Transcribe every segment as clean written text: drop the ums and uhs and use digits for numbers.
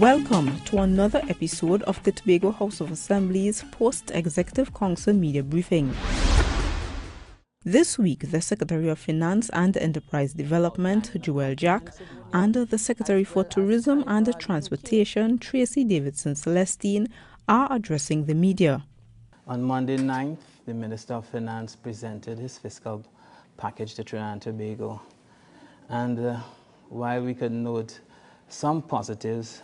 Welcome to another episode of the Tobago House of Assembly's Post-Executive Council Media Briefing. This week, the Secretary of Finance and Enterprise Development, Joel Jack, and the Secretary for Tourism and Transportation, Tracy Davidson Celestine, are addressing the media. On Monday 9th, the Minister of Finance presented his fiscal package to Trinidad and Tobago. And while we could note some positives,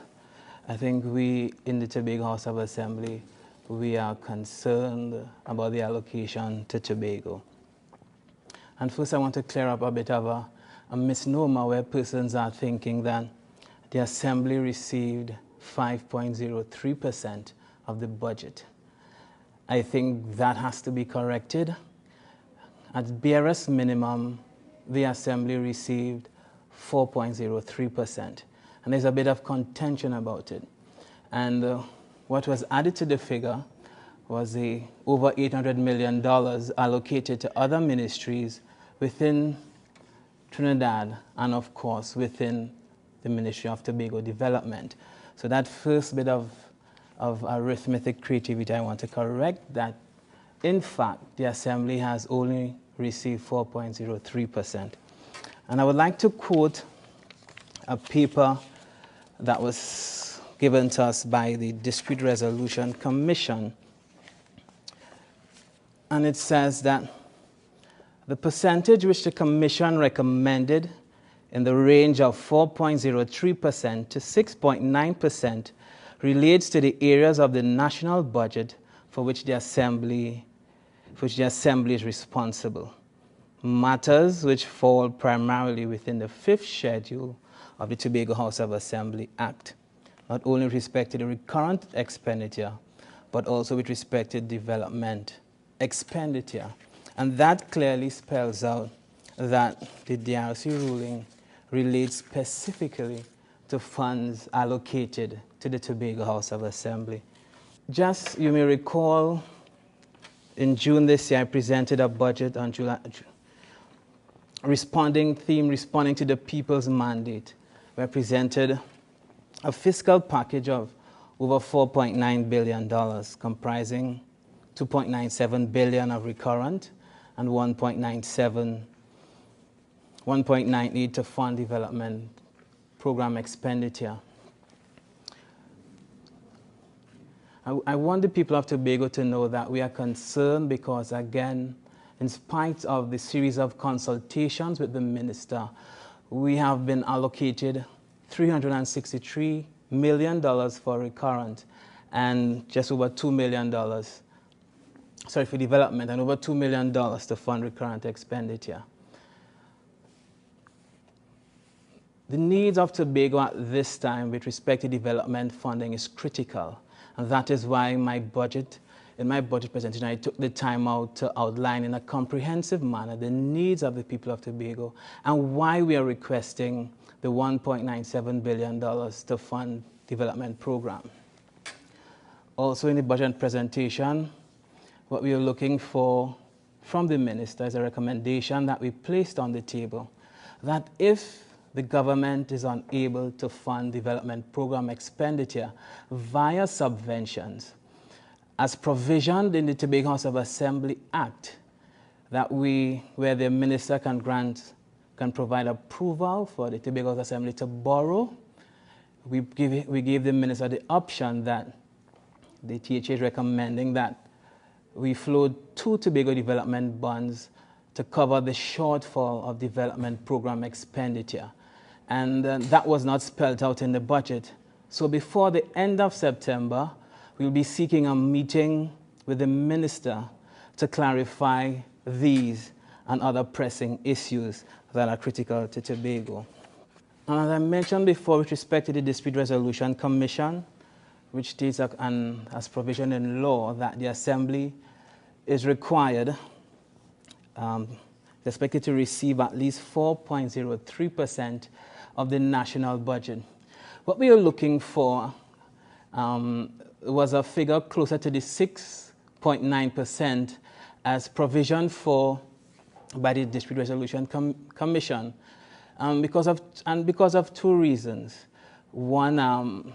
I think we in the Tobago House of Assembly, we are concerned about the allocation to Tobago. And first I want to clear up a bit of a misnomer where persons are thinking that the Assembly received 5.03% of the budget. I think that has to be corrected. At barest minimum, the Assembly received 4.03%. And there's a bit of contention about it. And what was added to the figure was the over $800 million allocated to other ministries within Trinidad and, of course, within the Ministry of Tobago Development. So that first bit of arithmetic creativity, I want to correct that. In fact, the Assembly has only received 4.03%. And I would like to quote a paper that was given to us by the Dispute Resolution Commission. And it says that the percentage which the Commission recommended in the range of 4.03% to 6.9% relates to the areas of the national budget for which the Assembly is responsible. Matters which fall primarily within the 5th schedule of the Tobago House of Assembly Act, not only with respect to the recurrent expenditure, but also with respect to development expenditure. And that clearly spells out that the DRC ruling relates specifically to funds allocated to the Tobago House of Assembly. Just, you may recall, in June this year, I presented a budget on responding to the people's mandate. We presented a fiscal package of over $4.9 billion, comprising $2.97 billion of recurrent and $1.98 to fund development program expenditure. I want the people of Tobago to know that we are concerned because, again, in spite of the series of consultations with the minister, we have been allocated $363 million for recurrent and just over $2 million, for development, and over $2 million to fund recurrent expenditure. The needs of Tobago at this time with respect to development funding is critical, and that is why in my budget presentation, I took the time out to outline in a comprehensive manner the needs of the people of Tobago and why we are requesting the $1.97 billion to fund development program. Also in the budget presentation, what we are looking for from the minister is a recommendation that we placed on the table that if the government is unable to fund development program expenditure via subventions, as provisioned in the Tobago House of Assembly Act, that where the minister can provide approval for the Tobago House Assembly to borrow, we give the minister the option that the THA is recommending that we float 2 Tobago development bonds to cover the shortfall of development program expenditure. And that was not spelled out in the budget. So before the end of September, we'll be seeking a meeting with the minister to clarify these and other pressing issues that are critical to Tobago. And as I mentioned before, with respect to the Dispute Resolution Commission, which states as provision in law that the Assembly is required, expected to receive at least 4.03% of the national budget. What we are looking for was a figure closer to the 6.9% as provision for by the Dispute Resolution Commission, because of 2 reasons. One,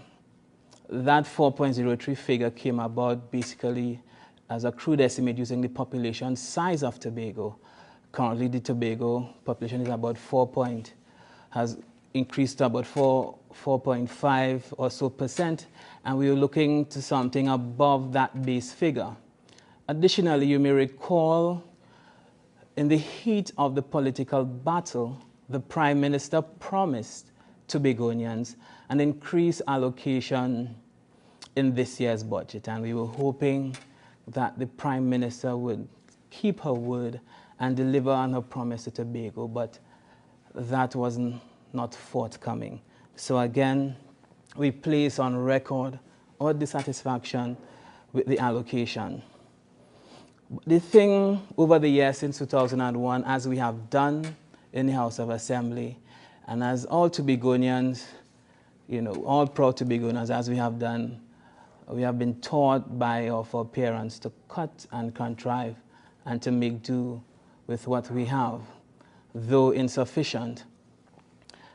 That 4.03 figure came about basically as a crude estimate using the population size of Tobago. Currently, the Tobago population is about has increased to about 4.5 or so percent, and we are looking to something above that base figure. Additionally, you may recall in the heat of the political battle, the Prime Minister promised Tobagonians an increased allocation in this year's budget, and we were hoping that the Prime Minister would keep her word and deliver on her promise to Tobago, but that was not forthcoming. So again, we place on record our dissatisfaction with the allocation. The thing over the years since 2001, as we have done in the House of Assembly, and as all Tobagonians, all proud Tobagonians, as we have done, we have been taught by our parents to cut and contrive and to make do with what we have, though insufficient.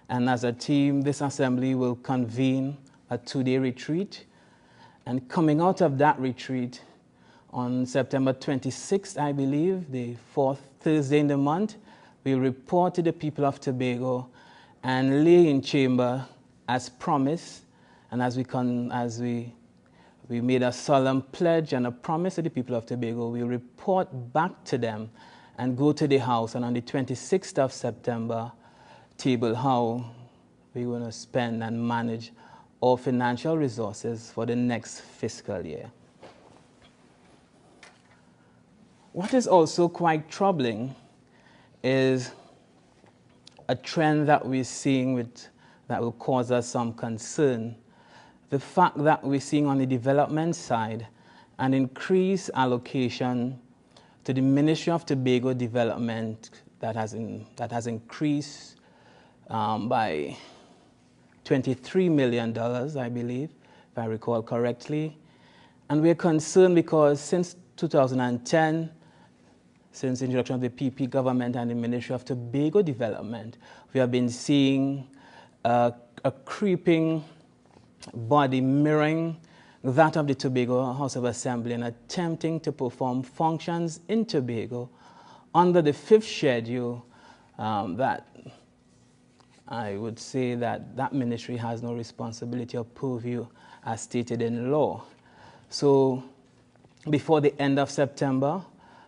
And as a team, this assembly will convene a 2-day retreat. And coming out of that retreat on September 26th, I believe, the 4th Thursday in the month, we report to the people of Tobago and lay in chamber as promised, and as we made a solemn pledge and a promise to the people of Tobago, we report back to them and go to the House, and on the 26th of September, table how we're going to spend and manage our financial resources for the next fiscal year. What is also quite troubling is a trend that we're seeing that will cause us some concern. The fact that we're seeing on the development side an increased allocation to the Ministry of Tobago Development that has increased by $23 million, I believe, if I recall correctly. And we're concerned because since 2010, since the introduction of the PP government and the Ministry of Tobago Development, we have been seeing a creeping body mirroring that of the Tobago House of Assembly and attempting to perform functions in Tobago under the 5th schedule that I would say that ministry has no responsibility or purview as stated in law. So before the end of September,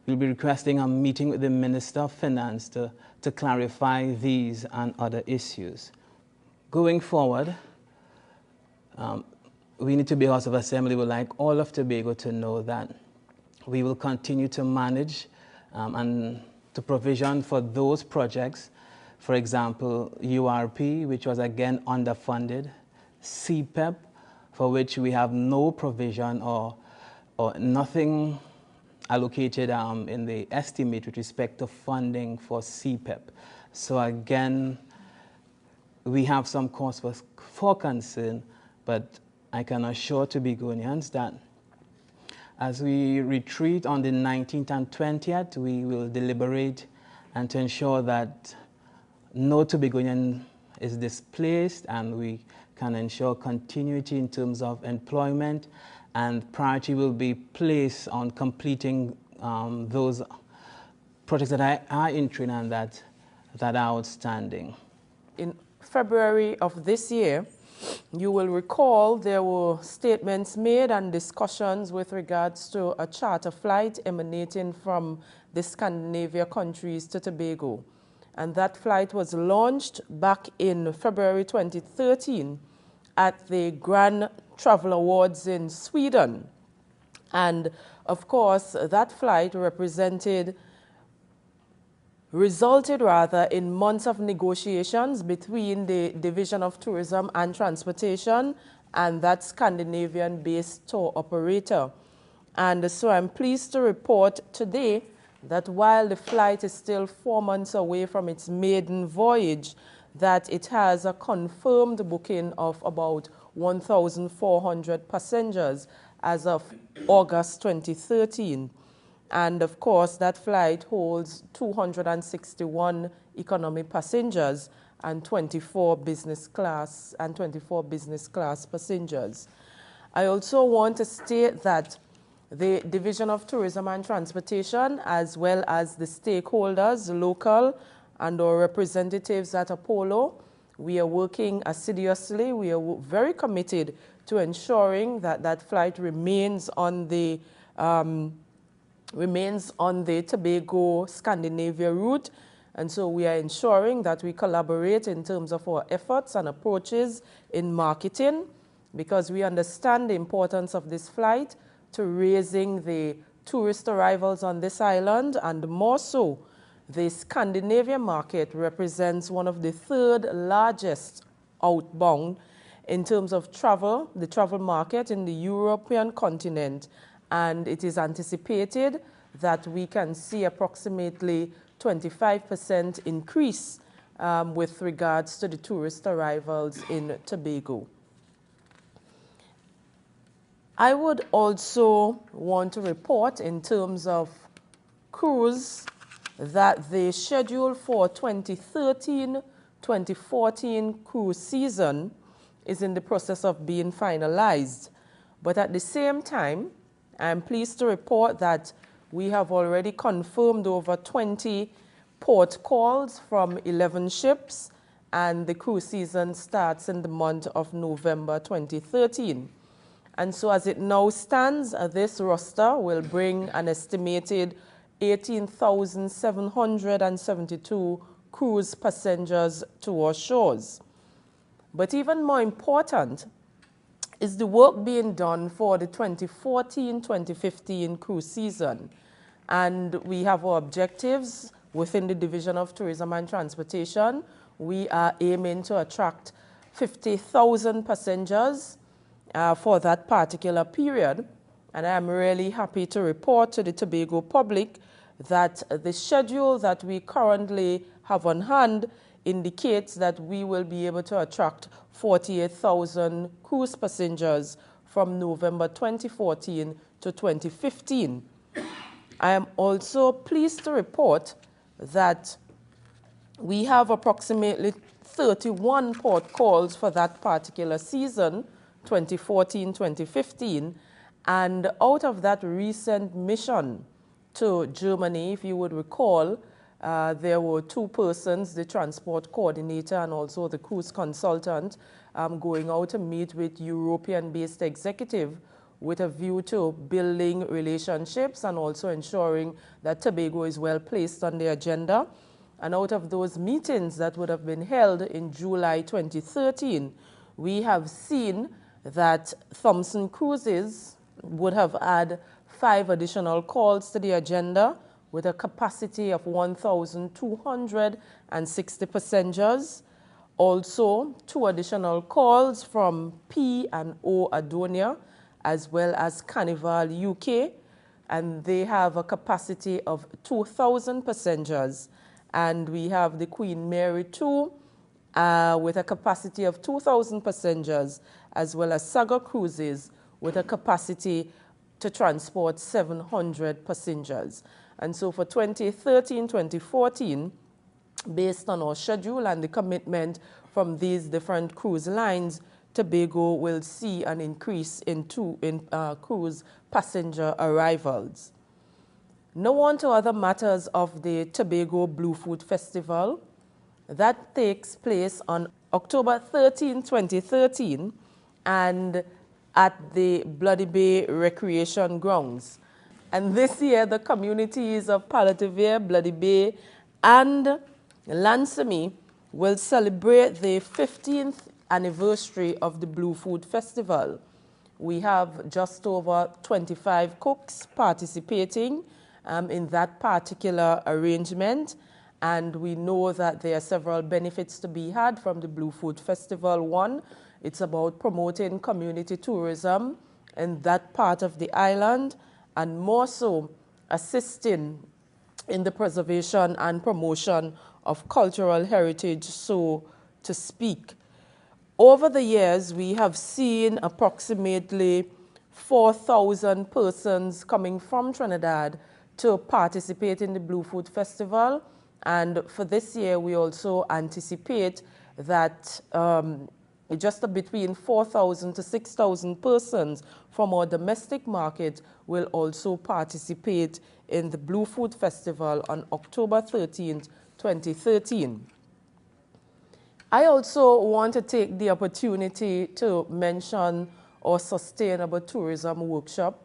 we'll be requesting a meeting with the Minister of Finance to clarify these and other issues. Going forward, we need to be House of Assembly would like all of Tobago to know that we will continue to manage and to provision for those projects. For example, URP, which was again underfunded, CPEP, for which we have no provision or nothing allocated in the estimate with respect to funding for CPEP. So again, we have some cause for concern, but I can assure Tobagonians that as we retreat on the 19th and 20th, we will deliberate and to ensure that no Tobagonian is displaced, and we can ensure continuity in terms of employment, and priority will be placed on completing those projects that are in train and that are outstanding. In February of this year, you will recall there were statements made and discussions with regards to a charter flight emanating from the Scandinavia countries to Tobago. And that flight was launched back in February 2013 at the Grand Travel Awards in Sweden. And of course, that flight resulted in months of negotiations between the Division of Tourism and Transportation and that Scandinavian-based tour operator. And so I'm pleased to report today that while the flight is still 4 months away from its maiden voyage, that it has a confirmed booking of about 1,400 passengers as of August 2013. And of course, that flight holds 261 economy passengers and 24 business class passengers. I also want to state that the Division of Tourism and Transportation, as well as the stakeholders, local and our representatives at Apollo, we are working assiduously. We are very committed to ensuring that that flight remains on the Tobago Scandinavia route. And so we are ensuring that we collaborate in terms of our efforts and approaches in marketing, because we understand the importance of this flight to raising the tourist arrivals on this island, and more so, the Scandinavia market represents one of the third largest outbound in terms of travel, the travel market in the European continent, and it is anticipated that we can see approximately 25% increase with regards to the tourist arrivals in Tobago. I would also want to report in terms of cruise that the schedule for 2013-2014 cruise season is in the process of being finalized. But at the same time, I'm pleased to report that we have already confirmed over 20 port calls from 11 ships, and the cruise season starts in the month of November 2013. And so as it now stands, this roster will bring an estimated 18,772 cruise passengers to our shores. But even more important is the work being done for the 2014-2015 cruise season. And we have our objectives within the Division of Tourism and Transportation. We are aiming to attract 50,000 passengers for that particular period. And I am really happy to report to the Tobago public that the schedule that we currently have on hand indicates that we will be able to attract 48,000 cruise passengers from November 2014 to 2015. I am also pleased to report that we have approximately 31 port calls for that particular season, 2014-2015, and out of that recent mission to Germany, if you would recall, there were two persons, the transport coordinator and also the cruise consultant, going out to meet with European-based executive with a view to building relationships and also ensuring that Tobago is well placed on the agenda. And out of those meetings that would have been held in July 2013, we have seen that Thomson Cruises would have had 5 additional calls to the agenda with a capacity of 1,260 passengers. Also, 2 additional calls from P&O Adonia, as well as Carnival UK, and they have a capacity of 2,000 passengers. And we have the Queen Mary 2 with a capacity of 2,000 passengers, as well as Saga Cruises with a capacity to transport 700 passengers. And so for 2013-2014, based on our schedule and the commitment from these different cruise lines, Tobago will see an increase in cruise passenger arrivals. Now on to other matters of the Tobago Blue Food Festival. That takes place on October 13, 2013, and at the Bloody Bay Recreation Grounds. And this year, the communities of Palatavere, Bloody Bay, and Lansamy will celebrate the 15th anniversary of the Blue Food Festival. We have just over 25 cooks participating in that particular arrangement, and we know that there are several benefits to be had from the Blue Food Festival. One, it's about promoting community tourism in that part of the island, and more so assisting in the preservation and promotion of cultural heritage, so to speak. Over the years, we have seen approximately 4,000 persons coming from Trinidad to participate in the Blue Food Festival. And for this year, we also anticipate that just between 4,000 to 6,000 persons from our domestic market will also participate in the Blue Food Festival on October 13th, 2013. I also want to take the opportunity to mention our Sustainable Tourism Workshop,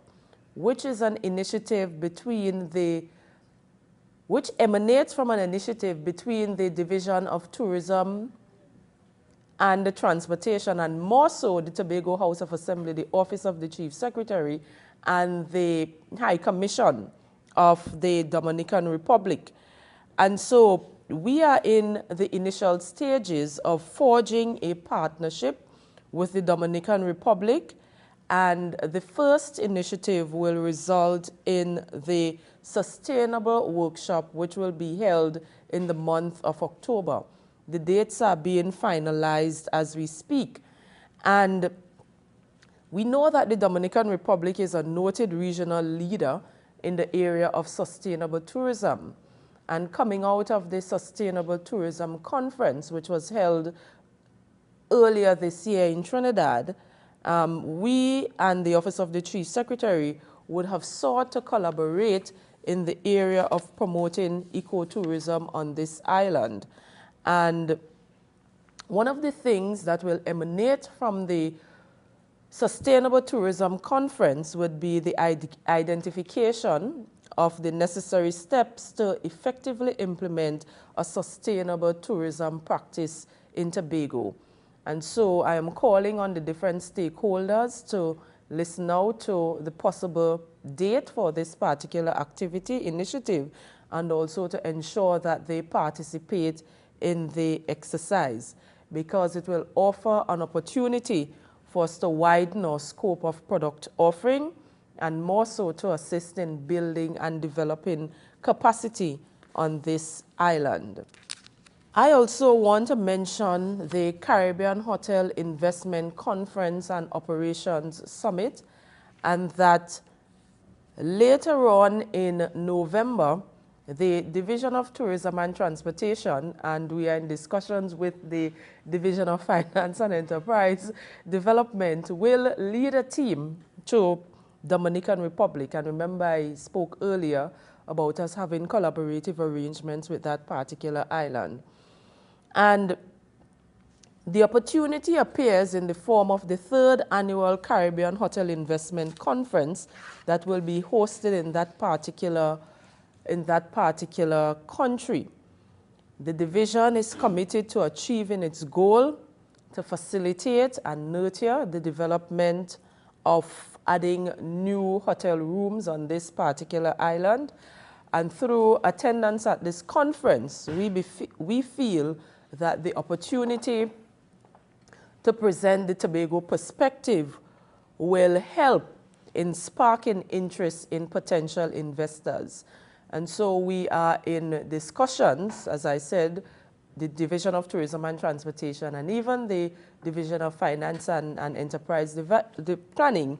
which is an initiative which emanates from an initiative between the Division of Tourism and the Transportation, and more so the Tobago House of Assembly, the Office of the Chief Secretary, and the High Commission of the Dominican Republic. And so we are in the initial stages of forging a partnership with the Dominican Republic, and the first initiative will result in the Sustainable Workshop, which will be held in the month of October. The dates are being finalized as we speak. And we know that the Dominican Republic is a noted regional leader in the area of sustainable tourism. And coming out of the Sustainable Tourism Conference, which was held earlier this year in Trinidad, we and the Office of the Chief Secretary would have sought to collaborate in the area of promoting ecotourism on this island. And one of the things that will emanate from the Sustainable Tourism Conference would be the identification of the necessary steps to effectively implement a sustainable tourism practice in Tobago. And so I am calling on the different stakeholders to listen out to the possible date for this particular initiative, and also to ensure that they participate in the exercise, because it will offer an opportunity for us to widen our scope of product offering, and more so to assist in building and developing capacity on this island. I also want to mention the Caribbean Hotel Investment Conference and Operations Summit, and that later on in November, the Division of Tourism and Transportation, and we are in discussions with the Division of Finance and Enterprise Development, will lead a team to Dominican Republic. And remember, I spoke earlier about us having collaborative arrangements with that particular island. And the opportunity appears in the form of the 3rd Annual Caribbean Hotel Investment Conference that will be hosted in that particular country. The division is committed to achieving its goal to facilitate and nurture the development of adding new hotel rooms on this particular island. And through attendance at this conference, we feel that the opportunity to present the Tobago perspective will help in sparking interest in potential investors. And so we are in discussions, as I said, the Division of Tourism and Transportation, and even the Division of Finance and Enterprise Planning,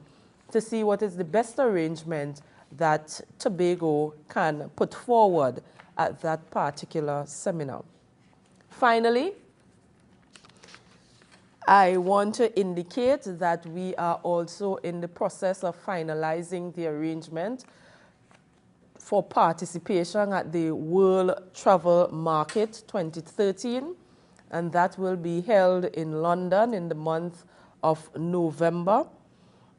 to see what is the best arrangement that Tobago can put forward at that particular seminar. Finally, I want to indicate that we are also in the process of finalizing the arrangement for participation at the World Travel Market 2013, and that will be held in London in the month of November.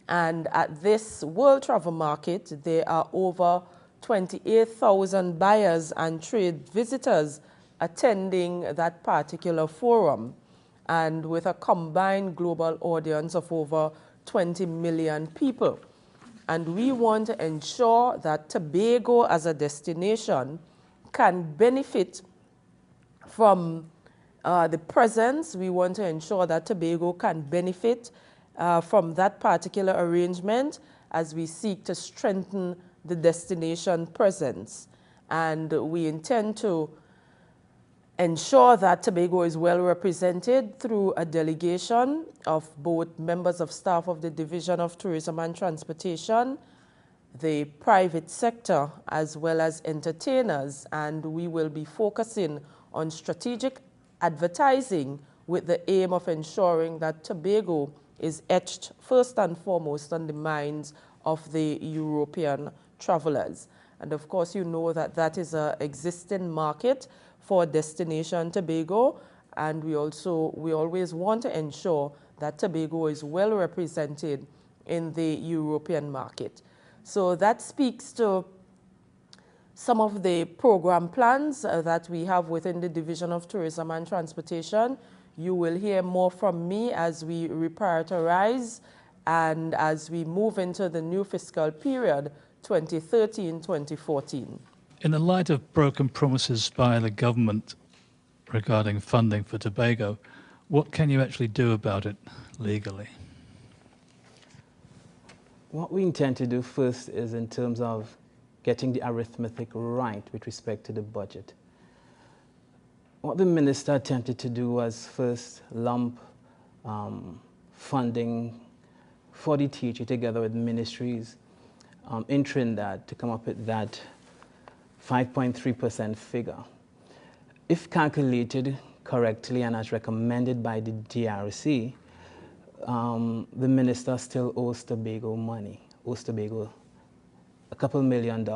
And at this World Travel Market, there are over 28,000 buyers and trade visitors attending that particular forum, and with a combined global audience of over 20 million people. And we want to ensure that Tobago as a destination can benefit from the presence. We want to ensure that Tobago can benefit from that particular arrangement as we seek to strengthen the destination presence. And we intend to ensure that Tobago is well represented through a delegation of both members of staff of the Division of Tourism and Transportation, the private sector, as well as entertainers. And we will be focusing on strategic advertising with the aim of ensuring that Tobago is etched first and foremost on the minds of the European travelers. And of course, you know that that is an existing market for Destination Tobago, and we always want to ensure that Tobago is well represented in the European market. So that speaks to some of the program plans that we have within the Division of Tourism and Transportation. You will hear more from me as we reprioritize and as we move into the new fiscal period, 2013-2014. In the light of broken promises by the government regarding funding for Tobago, what can you actually do about it legally? What we intend to do first is in terms of getting the arithmetic right with respect to the budget. What the minister attempted to do was first lump funding for the THA together with ministries in Trinidad to come up with that 5.3% figure. If calculated correctly and as recommended by the DRC, the minister still owes Tobago money, owes Tobago a couple $1 million.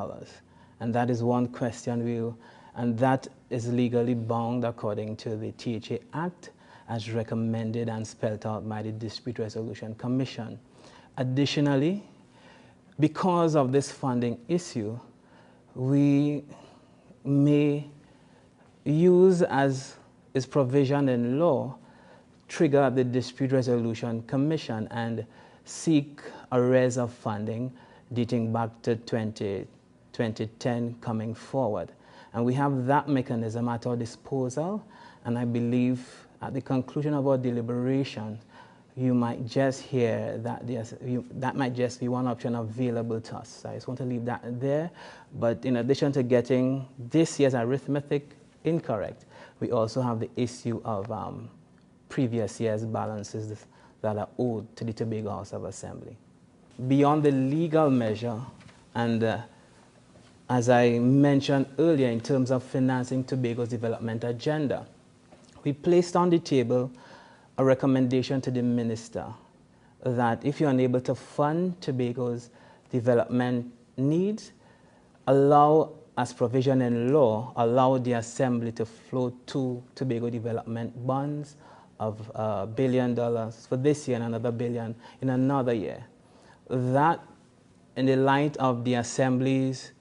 And that is one question and that is legally bound according to the THA Act as recommended and spelled out by the Dispute Resolution Commission. Additionally, because of this funding issue, we may use, as is provision in law, trigger the Dispute Resolution Commission and seek a raise of funding dating back to 2010 coming forward. And we have that mechanism at our disposal, and I believe at the conclusion of our deliberation, you might just hear that that might just be one option available to us. I just want to leave that there. But in addition to getting this year's arithmetic incorrect, we also have the issue of previous year's balances that are owed to the Tobago House of Assembly. Beyond the legal measure, and as I mentioned earlier in terms of financing Tobago's development agenda, we placed on the table a recommendation to the minister that if you're unable to fund Tobago's development needs, allow, as provision in law, allow the Assembly to float 2 Tobago development bonds of $1 billion for this year and another $1 billion in another year. That, in the light of the Assembly's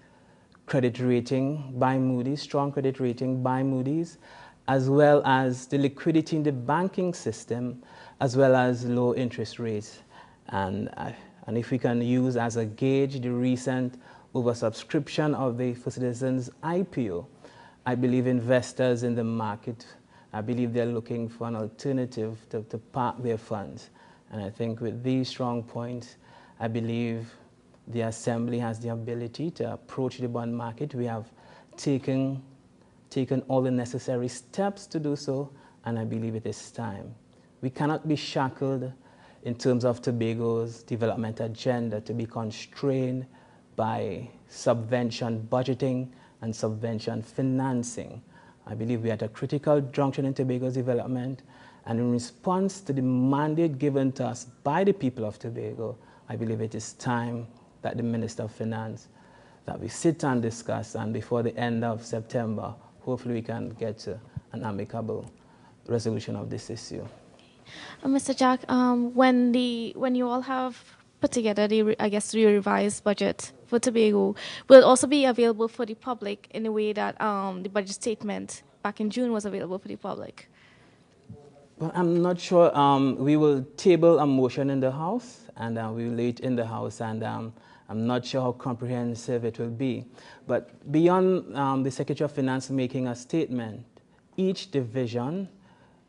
credit rating by Moody's, strong credit rating by Moody's, as well as the liquidity in the banking system, as well as low interest rates. And if we can use as a gauge the recent oversubscription of the First Citizens IPO, I believe investors in the market, I believe they're looking for an alternative to park their funds. And I think with these strong points, I believe the Assembly has the ability to approach the bond market. We have taken all the necessary steps to do so, and I believe it is time. We cannot be shackled in terms of Tobago's development agenda to be constrained by subvention budgeting and subvention financing. I believe we are at a critical junction in Tobago's development, and in response to the mandate given to us by the people of Tobago, I believe it is time that the Minister of Finance, that we sit and discuss, and before the end of September, hopefully we can get to an amicable resolution of this issue. Mr. Jack, when you all have put together the revised budget for Tobago, will it also be available for the public in a way that the budget statement back in June was available for the public? Well, I'm not sure. We will table a motion in the House, and we will lay it in the House, and I'm not sure how comprehensive it will be. But beyond the Secretary of Finance making a statement, each division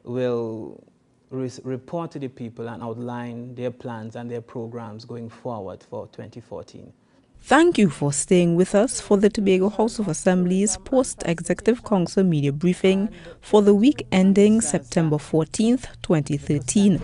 will report to the people and outline their plans and their programs going forward for 2014. Thank you for staying with us for the Tobago House of Assembly's Post-Executive Council Media Briefing for the week ending September 14th, 2013.